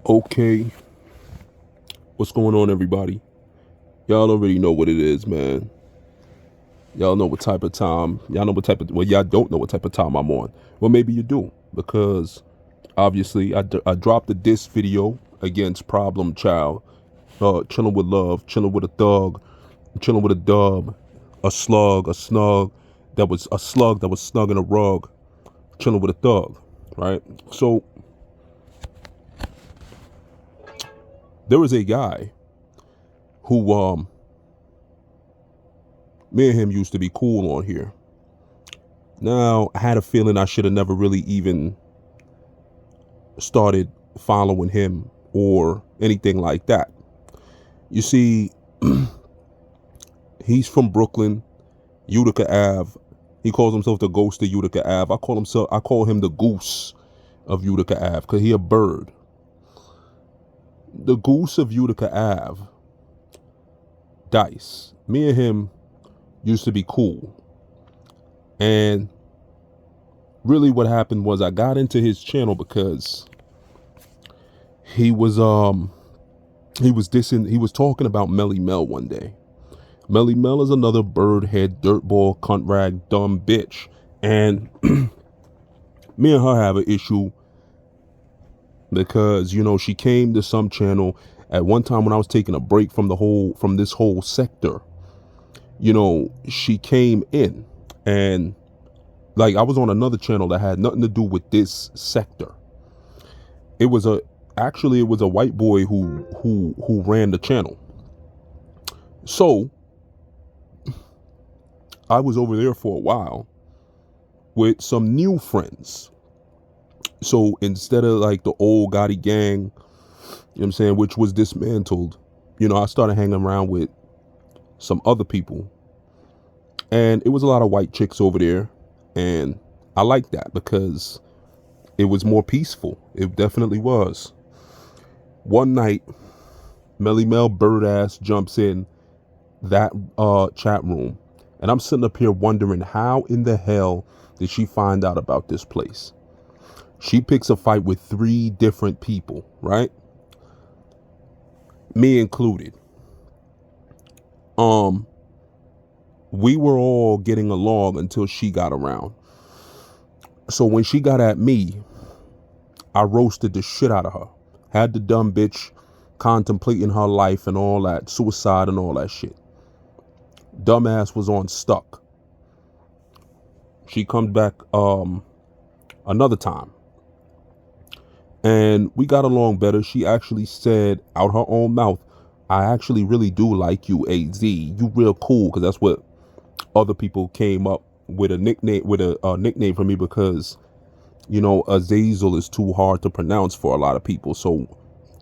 Okay, what's going on, everybody? Y'all already know what it is, man. Y'all know what type of time. Y'all know what type of. Well, y'all don't know what type of time I'm on. Well, maybe you do, because obviously I dropped a diss video against Problem Child, chilling with love, chilling with a thug, chilling with a dub, a slug, a snug, that was a slug that was snug in a rug, chilling with a thug, right? So there was a guy who me and him used to be cool on here. Now, I had a feeling I should have never really even started following him or anything like that. You see, he's from Brooklyn, Utica Ave. He calls himself the Ghost of Utica Ave. I call him the Goose of Utica Ave because he a bird. The Goose of Utica Ave, Dice. Me and him used to be cool. And really what happened was I got into his channel because he was talking about Melly Mel one day. Melly Mel is another bird head, dirtball, cunt rag, dumb bitch. And me and her have an issue because, she came to some channel at one time when I was taking a break from this whole sector. She came in and like I was on another channel that had nothing to do with this sector. It was a white boy who ran the channel. So I was over there for a while with some new friends. So instead of like the old Gotti gang, you know what I'm saying, which was dismantled, I started hanging around with some other people. And it was a lot of white chicks over there. And I liked that because it was more peaceful. It definitely was. One night, Melly Mel bird ass jumps in that chat room. And I'm sitting up here wondering how in the hell did she find out about this place? She picks a fight with 3 different people, right? Me included. We were all getting along until she got around. So when she got at me, I roasted the shit out of her. Had the dumb bitch contemplating her life and all that, suicide and all that shit. Dumbass was on stuck. She comes back another time. And we got along better. She actually said out her own mouth, I actually really do like you, AZ. You real cool, because that's what other people came up with a nickname for me because, Azazel is too hard to pronounce for a lot of people. So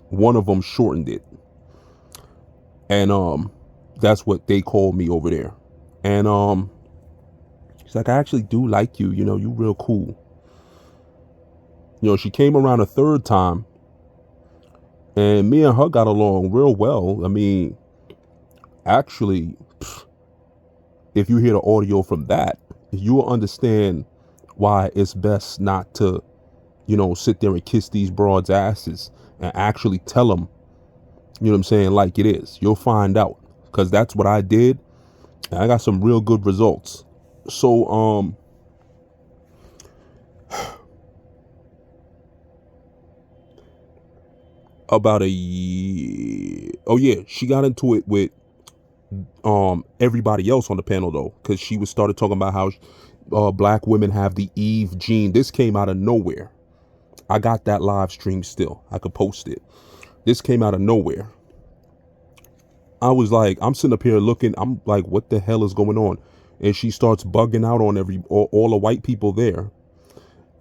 one of them shortened it. And that's what they called me over there. And she's like, I actually do like you, you real cool. She came around a third time and me and her got along real well. I mean, actually, if you hear the audio from that, you will understand why it's best not to, sit there and kiss these broads' asses and actually tell them, like it is. You'll find out, because that's what I did. And I got some real good results. So, about a year, oh yeah, she got into it with everybody else on the panel though, because she was started talking about how black women have the Eve gene. This came out of nowhere. I got that live stream still. I could post it. This came out of nowhere. I was like, I'm sitting up here looking. I'm like, what the hell is going on? And she starts bugging out on all the white people there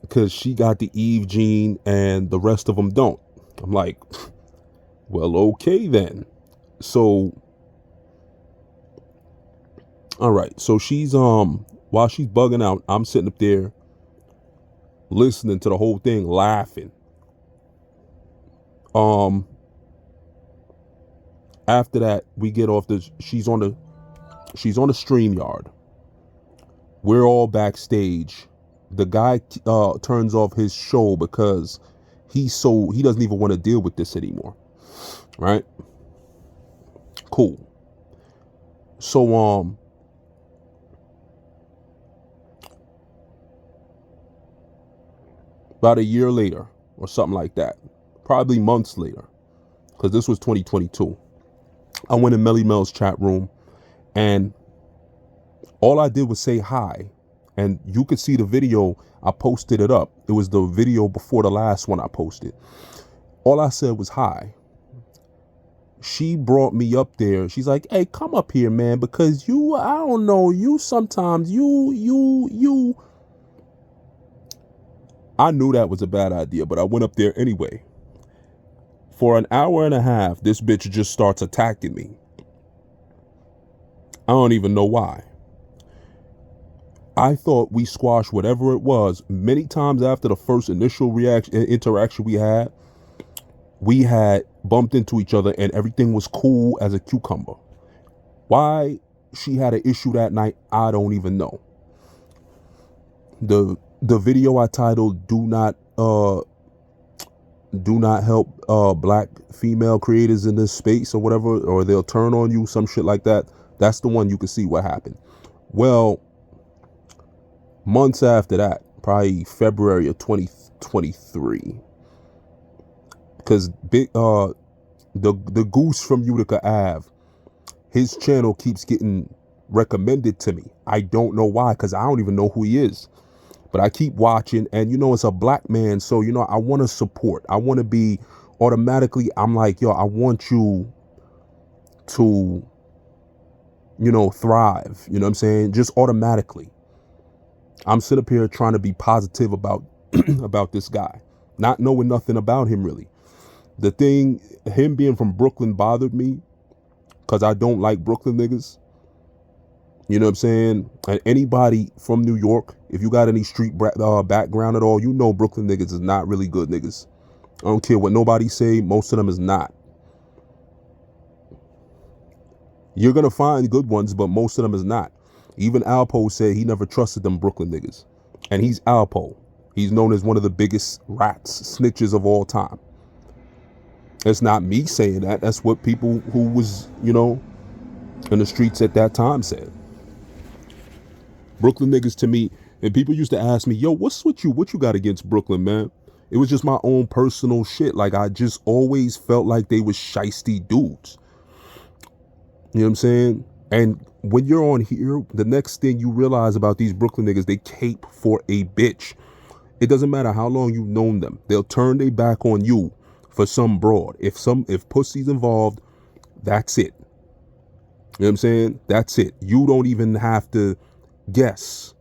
because she got the Eve gene and the rest of them don't. I'm like, well, okay then. So, all right. So she's while she's bugging out, I'm sitting up there listening to the whole thing, laughing. After that, we get off she's on the stream yard. We're all backstage. The guy turns off his show because he doesn't even want to deal with this anymore. Right? Cool. So about a year later or something like that, probably months later, because this was 2022, I went in Melly Mel's chat room, and all I did was say hi. And you could see the video. I posted it up. It was the video before the last one I posted. All I said was hi. She brought me up there. She's like, hey, come up here, man, because I don't know, you sometimes, I knew that was a bad idea, but I went up there anyway. For an hour and a half, this bitch just starts attacking me. I don't even know why. I thought we squashed whatever it was. Many times after the first initial interaction we had bumped into each other and everything was cool as a cucumber. Why she had an issue that night, I don't even know. The video I titled "Do not help black female creators in this space" or whatever, or they'll turn on you, some shit like that. That's the one. You can see what happened. Well, months after that, probably February of 2023, because the Goose from Utica Ave, his channel keeps getting recommended to me. I don't know why, because I don't even know who he is. But I keep watching, and it's a black man, so I want to support. I want to be automatically. I'm like, yo, I want you to, thrive. You know what I'm saying? Just automatically. I'm sitting up here trying to be positive about about this guy, not knowing nothing about him really. The thing, him being from Brooklyn bothered me because I don't like Brooklyn niggas. You know what I'm saying? And anybody from New York, if you got any street background at all, Brooklyn niggas is not really good niggas. I don't care what nobody say. Most of them is not. You're going to find good ones, but most of them is not. Even Alpo said he never trusted them Brooklyn niggas. And he's Alpo. He's known as one of the biggest rats, snitches of all time. It's not me saying that. That's what people who was, in the streets at that time said. Brooklyn niggas to me, and people used to ask me, yo, what's with you? What you got against Brooklyn, man? It was just my own personal shit. Like, I just always felt like they was shiesty dudes. You know what I'm saying? And when you're on here, the next thing you realize about these Brooklyn niggas, they cape for a bitch. It doesn't matter how long you've known them. They'll turn their back on you for some broad. If pussy's involved, that's it. You know what I'm saying? That's it. You don't even have to guess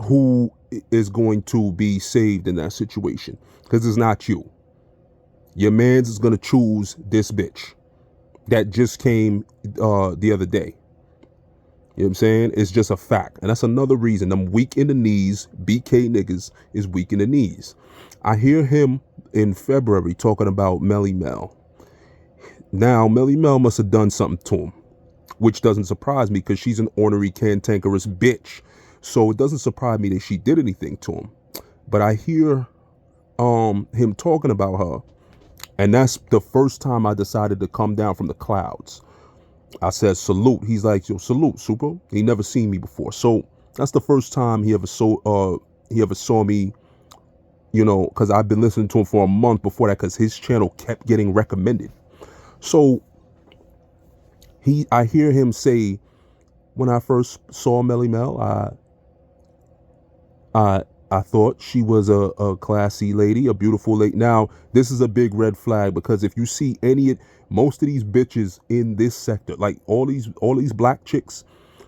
who is going to be saved in that situation, because it's not you. Your man's is going to choose this bitch that just came the other day. You know what I'm saying? It's just a fact. And that's another reason I'm weak in the knees. BK niggas is weak in the knees. I hear him in February talking about Melly Mel. Now, Melly Mel must have done something to him, which doesn't surprise me because she's an ornery, cantankerous bitch. So it doesn't surprise me that she did anything to him. But I hear him talking about her, and that's the first time I decided to come down from the clouds. I said, salute. He's like, yo, salute, super. He never seen me before. So that's the first time he ever saw me, because I've been listening to him for a month before that, because his channel kept getting recommended. So I hear him say, when I first saw Melly Mel, I thought she was a classy lady, a beautiful lady. Now, this is a big red flag, because if you see most of these bitches in this sector, like all these black chicks,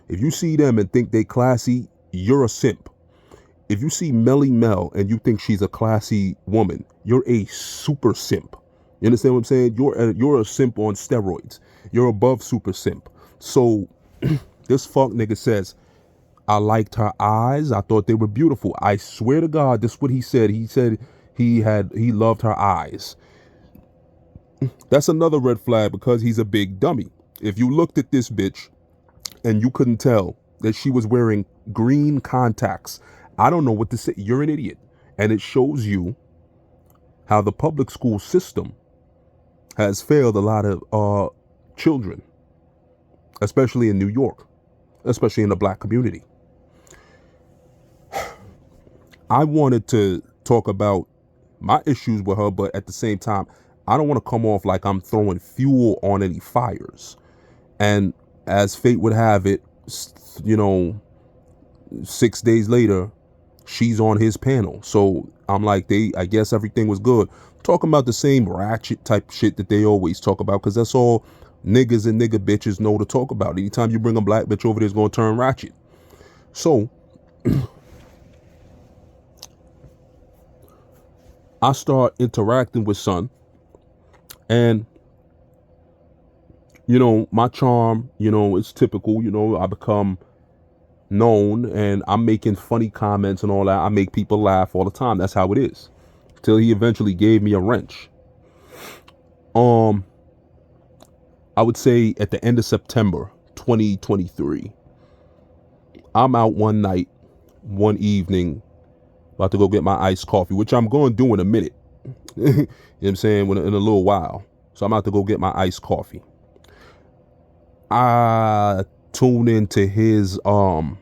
if you see them and think they classy, you're a simp. If you see Melly Mel and you think she's a classy woman, you're a super simp. You understand what I'm saying? You're a simp on steroids. You're above super simp. So this fuck nigga says, I liked her eyes. I thought they were beautiful. I swear to God, this is what he said. He said he loved her eyes. That's another red flag, because he's a big dummy. If you looked at this bitch and you couldn't tell that she was wearing green contacts, I don't know what to say. You're an idiot. And it shows you how the public school system has failed a lot of children, especially in New York, especially in the black community. I wanted to talk about my issues with her, but at the same time, I don't want to come off like I'm throwing fuel on any fires. And as fate would have it, 6 days later, she's on his panel. So I'm like, I guess everything was good. Talking about the same ratchet type shit that they always talk about, because that's all niggas and nigga bitches know to talk about. Anytime you bring a black bitch over there, it's going to turn ratchet. So I start interacting with son, and my charm, it's typical. I become known, and I'm making funny comments and all that. I make people laugh all the time. That's how it is. Till he eventually gave me a wrench. I would say at the end of September 2023, I'm out one evening, about to go get my iced coffee, which I'm going to do in a minute. You know what I'm saying? In a little while. So I'm about to go get my iced coffee. I tune into his live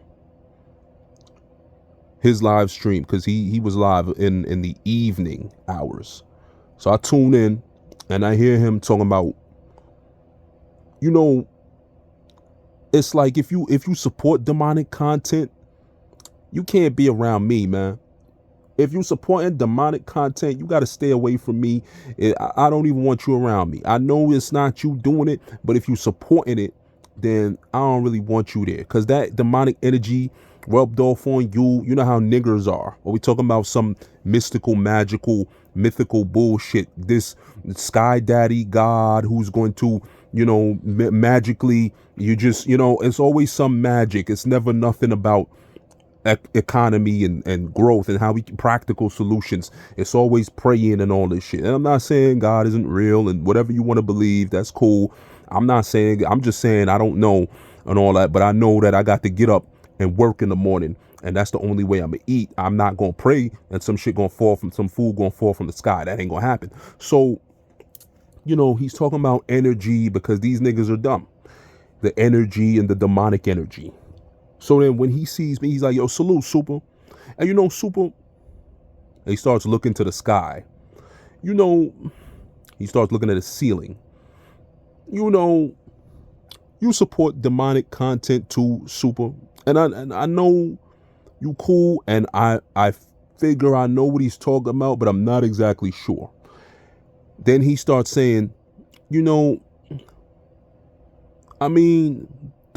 stream, because he was live in the evening hours. So I tune in and I hear him talking about, it's like if you support demonic content, you can't be around me, man. If you supporting demonic content, you got to stay away from me. I don't even want you around me. I know it's not you doing it, but if you supporting it, then I don't really want you there, because that demonic energy rubbed off on you. You know how niggers are. Or we talking about some mystical, magical, mythical bullshit. This sky daddy god who's going to, magically, it's always some magic. It's never nothing about economy and growth and how we can practical solutions. It's always praying and all this shit. And I'm not saying God isn't real, and whatever you want to believe, that's cool. I'm just saying I don't know and all that, but I know that I got to get up and work in the morning, and that's the only way I'm gonna eat. I'm not gonna pray and some food gonna fall from the sky. That ain't gonna happen. So he's talking about energy, because these niggas are dumb. The energy and the demonic energy. So then when he sees me, he's like, yo, salute, Super. And Super, he starts looking to the sky. He starts looking at the ceiling. You support demonic content too, Super. And I know you cool, and I figure I know what he's talking about, but I'm not exactly sure. Then he starts saying, the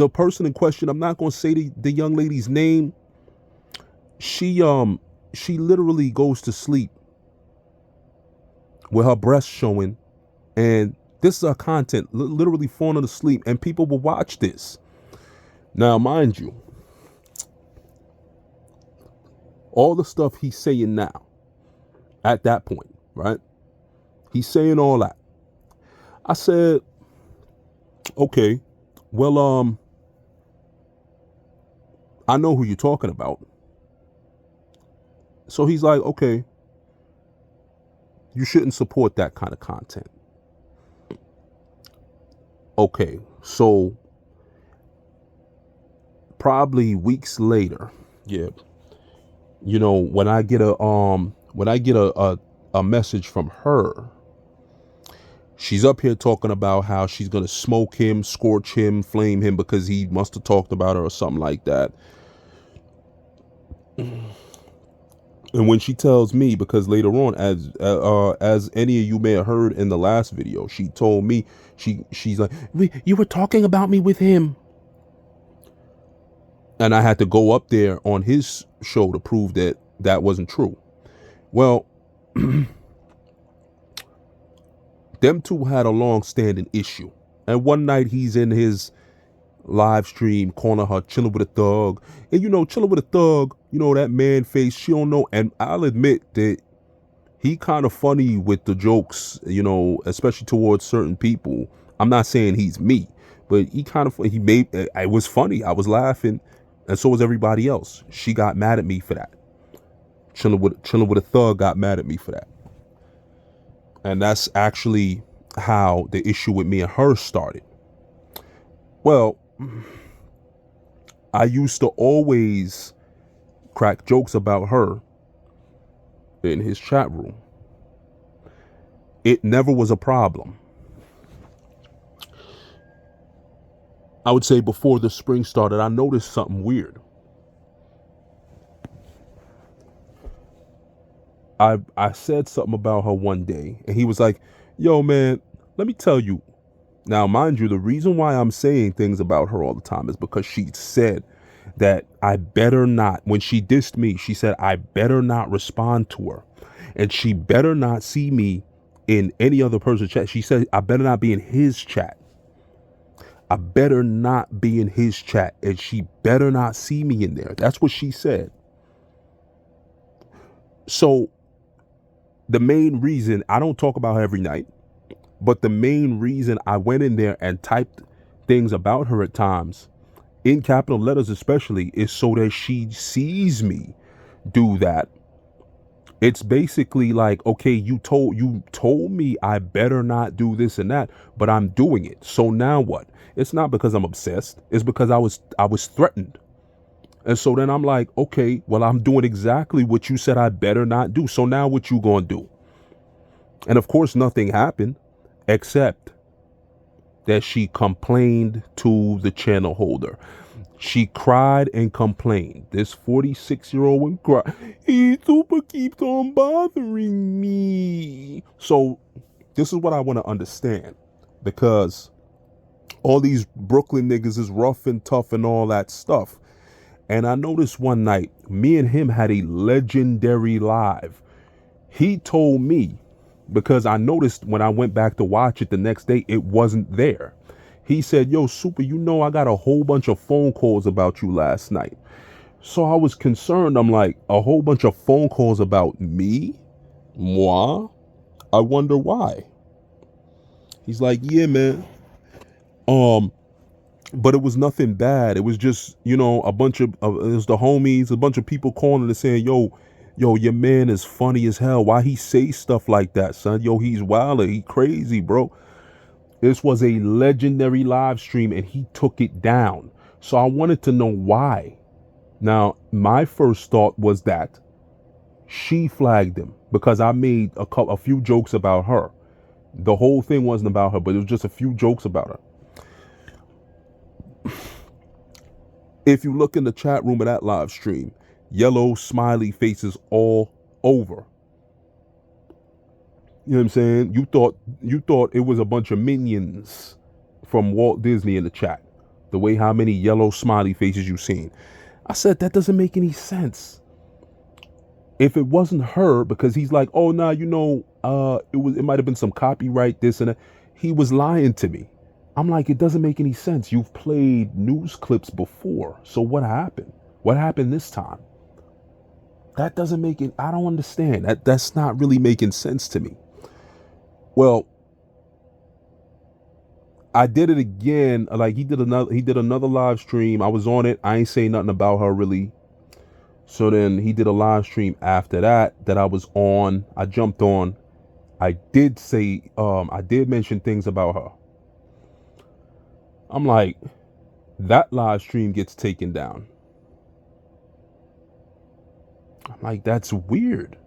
person in question, I'm not going to say the young lady's name. She literally goes to sleep with her breasts showing, and this is her content, literally falling asleep, and people will watch this. Now, mind you, all the stuff he's saying now, at that point, right? He's saying all that. I said, okay, well, I know who you're talking about. So he's like, okay, you shouldn't support that kind of content. Okay, so probably weeks later, when I get a message from her, she's up here talking about how she's gonna smoke him, scorch him, flame him, because he must have talked about her or something like that. And when she tells me, because later on, as any of you may have heard in the last video, she told me, she's like, you were talking about me with him. And I had to go up there on his show to prove that wasn't true. Well, them two had a long-standing issue. And one night he's in his live stream calling her chilling with a thug. And chilling with a thug, that man face, she don't know. And I'll admit that he kind of funny with the jokes, especially towards certain people. I'm not saying he's me, but it was funny. I was laughing, and so was everybody else. She got mad at me for that. Chilling with a thug got mad at me for that. And that's actually how the issue with me and her started. Well, I used to always crack jokes about her in his chat room. It never was a problem. I would say before the spring started, I noticed something weird. I said something about her one day, and he was like, yo, man, let me tell you. Now, mind you, the reason why I'm saying things about her all the time is because she said that I better not, when she dissed me, she said, I better not respond to her. And she better not see me in any other person's chat. She said, I better not be in his chat. I better not be in his chat. And she better not see me in there. That's what she said. So the main reason, I don't talk about her every night, but the main reason I went in there and typed things about her at times, in capital letters especially, is so that she sees me do that. It's basically like, okay, you told me I better not do this and that, but I'm doing it. So now what? It's not because I'm obsessed. It's because I was threatened. And so then I'm like, okay, well, I'm doing exactly what you said I better not do. So now what you gonna do? And of course, nothing happened except that she complained to the channel holder. She cried and complained. This 46-year-old would cry. He super keeps on bothering me. So this is what I want to understand, because all these Brooklyn niggas is rough and tough and all that stuff. And I noticed one night, me and him had a legendary live. He told me, because I noticed when I went back to watch it the next day, it wasn't there. He said, yo, Super, you know, I got a whole bunch of phone calls about you last night. So I was concerned. I'm like, a whole bunch of phone calls about me? Moi? I wonder why. He's like, yeah, man. But it was nothing bad. It was just, you know, a bunch of, it was the homies, a bunch of people calling and saying, yo, your man is funny as hell. Why he say stuff like that, son? Yo, he's wild. He crazy, bro. This was a legendary live stream and he took it down. So I wanted to know why. Now, my first thought was that she flagged him because I made a few jokes about her. The whole thing wasn't about her, but it was just a few jokes about her. If you look in the chat room of that live stream, yellow smiley faces all over. You know what I'm saying? You thought it was a bunch of minions from Walt Disney in the chat. The way how many yellow smiley faces you've seen. I said that doesn't make any sense. If it wasn't her, because he's like, oh nah, you know, it might have been some copyright, this and that. He was lying to me. I'm like, it doesn't make any sense. You've played news clips before. So what happened? What happened this time? That doesn't make it. I don't understand. That's not really making sense to me. Well, I did it again. Like he did another live stream. I was on it. I ain't saying nothing about her really. So then he did a live stream after that I was on. I jumped on. I did say, I did mention things about her. I'm like, that live stream gets taken down. I'm like, that's weird.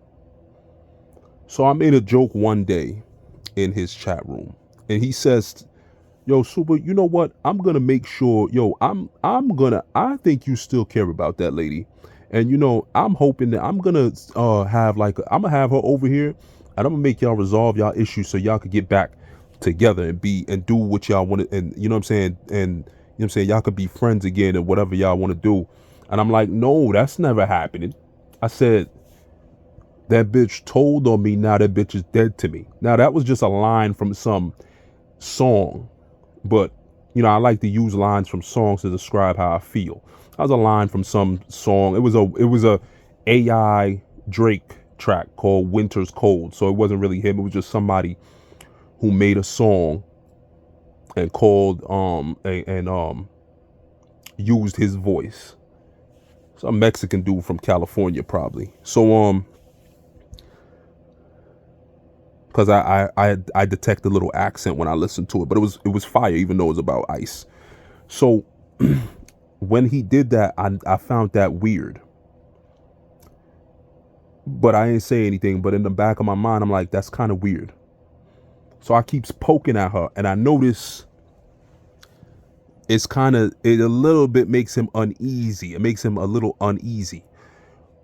So I made a joke one day in his chat room, and he says, yo, Super, you know what? I'm gonna make sure, I think you still care about that lady. And you know, I'm hoping that I'm gonna I'm gonna have her over here, and I'm gonna make y'all resolve y'all issues so y'all could get back together and do what y'all want to, and you know what I'm saying, and you know what I'm saying, y'all could be friends again and whatever y'all want to do. And I'm like, no, that's never happening. I said, that bitch told on me, now that bitch is dead to me. Now that was just a line from some song, but you know, I like to use lines from songs to describe how I feel. That was a line from some song. It was a AI Drake track called Winter's Cold. So it wasn't really him. It was just somebody who made a song and called used his voice. Some Mexican dude from California probably. So because I detect a little accent when I listen to it, but it was fire, even though it was about ice. So when he did that, I found that weird, but I didn't say anything. But in the back of my mind, I'm like, that's kind of weird. So I keeps poking at her, and I notice it a little bit makes him uneasy. It makes him a little uneasy.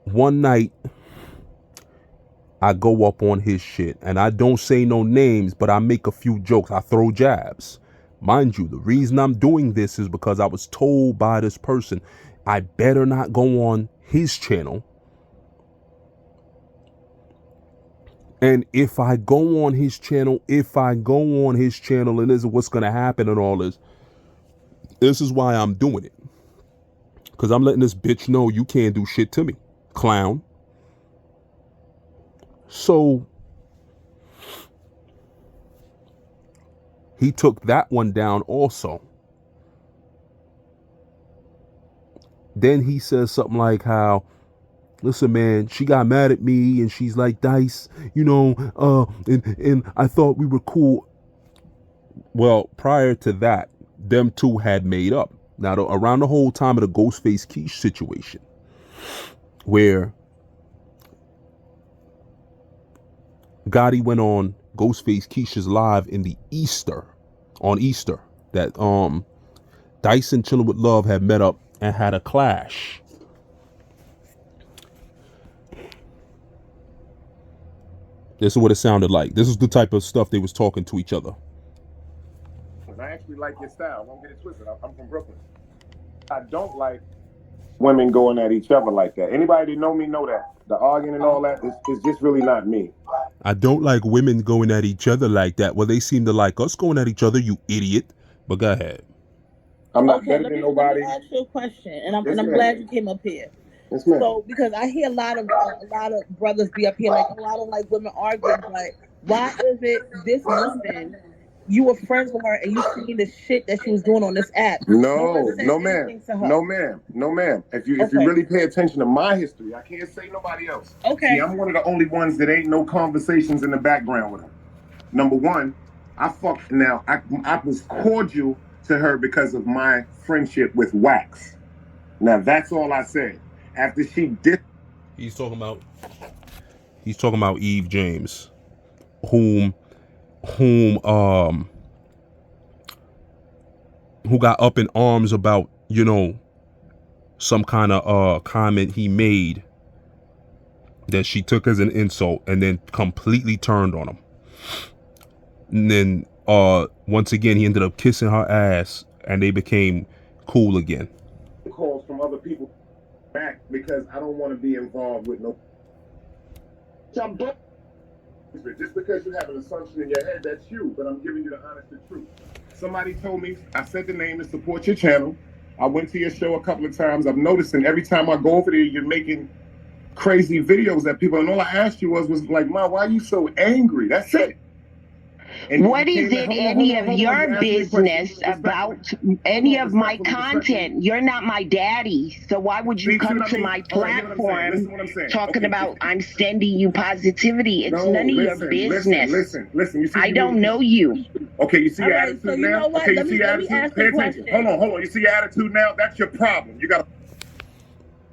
One night, I go up on his shit, and I don't say no names, but I make a few jokes. I throw jabs. Mind you, the reason I'm doing this is because I was told by this person, I better not go on his channel. And if I go on his channel, and this is what's going to happen and all this is why I'm doing it. Because I'm letting this bitch know you can't do shit to me, clown. So he took that one down also. Then he says something like how, listen, man, she got mad at me and she's like, Dice, and I thought we were cool. Well, prior to that, them two had made up. Now, around the whole time of the Ghostface Quiche situation, where Gotti went on Ghostface Quiche's live in the on Easter, that Dice and Chillin' With Love had met up and had a clash. This is what it sounded like. This is the type of stuff they was talking to each other. I actually like your style. Don't get it twisted. I'm from Brooklyn. I don't like women going at each other like that. Anybody that know me know that. The arguing and all that is just really not me. I don't like women going at each other like that. Well, they seem to like us going at each other, you idiot. But go ahead. I'm not better than nobody. Let me ask you a question, and I'm glad you came up here. Yes, ma'am. So, because I hear a lot of brothers be up here, like a lot of like women arguing, like, why is it this woman, you were friends with her and you seen the shit that she was doing on this app? No, ma'am. No, ma'am. If you really pay attention to my history, I can't say nobody else. Okay. See, I'm one of the only ones that ain't no conversations in the background with her. Number one, I was cordial to her because of my friendship with Wax. Now that's all I said. After she did, he's talking about Eve James, who got up in arms about, some kind of comment he made that she took as an insult, and then completely turned on him. And then once again he ended up kissing her ass, and they became cool again. Calls from other people back because I don't want to be involved with no. Just because you have an assumption in your head, that's you, but I'm giving you the honest truth. Somebody told me, I said the name to support your channel. I went to your show a couple of times. I'm noticing every time I go over there, you're making crazy videos at people, and all I asked you was like, Ma, why are you so angry? That's it. And what is it any of your business about any of my content? You're not my daddy, so why would you come to my platform talking about I'm sending you positivity? It's none of your business. Listen. I don't know you. Okay, you see your right, attitude so you now? know what? Okay, you Let see me your attitude? ask Pay a attention. question. Hold on. You see your attitude now? That's your problem. You got to